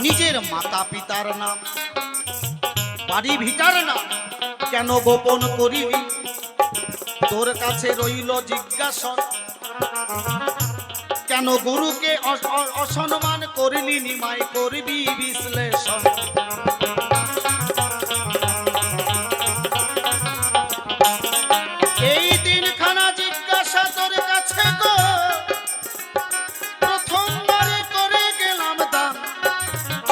নিজের মাতা পিতার নাম, বাড়ি ভিটার নাম কেন গোপন করিবি? তোর কাছে রইল জিজ্ঞাসা, কেন গুরুকে অসম্মান করলি? নিমাই করবি বিশ্লেষণ। এই দিনখানা জিজ্ঞাসা তোর কাছে গো, প্রথমবারে করে গেলাম দান,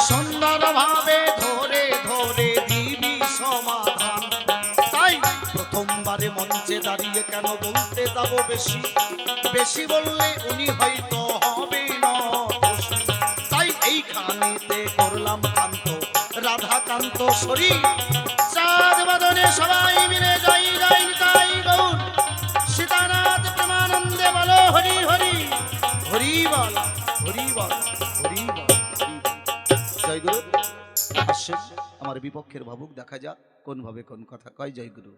সুন্দর ভাবে ধরে ধরে দিবি সমাধান। তাই প্রথমবারে মঞ্চে দাঁড়িয়ে কেন বলতে যাব বেশি? বেশি বললে উনি হয়তো হবে না খুশি। তাই এইখানেতে করলাম কান্ত, রাধাকান্ত শরীর। চাঁদ বাদনে সবাই মিলে যাই যাই তাই গৌর সীতানাথ প্রেমানন্দে বলো হরি হরি হরি বল হরি বল হরি বল। জয় গুরু। আসেন আমার বিপক্ষের ভাবুক, দেখা যাক কোন ভাবে কোন কথা কয়। জয় গুরু।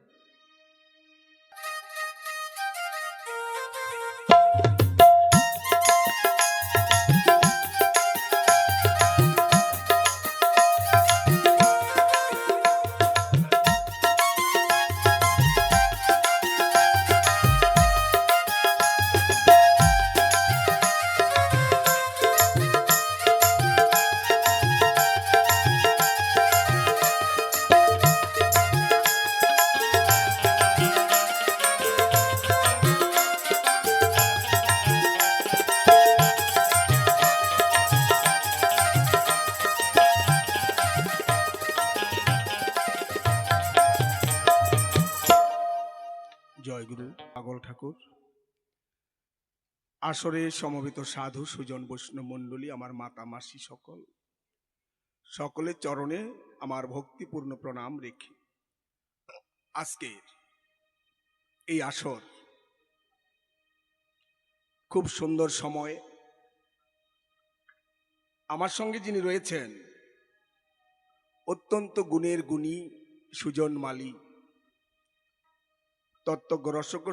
জয় গুরু। পাগল ঠাকুর, আসরে সমবেত সাধু সুজন বৈষ্ণব মণ্ডলী, আমার মাতা মাসি সকলের চরণে আমার ভক্তিপূর্ণ প্রণাম রেখে আজকের এই আসর খুব সুন্দর সময়। আমার সঙ্গে যিনি রয়েছেন অত্যন্ত গুণের গুণী সুজন মালী, তত্ত্বজ্ঞ রসজ্ঞ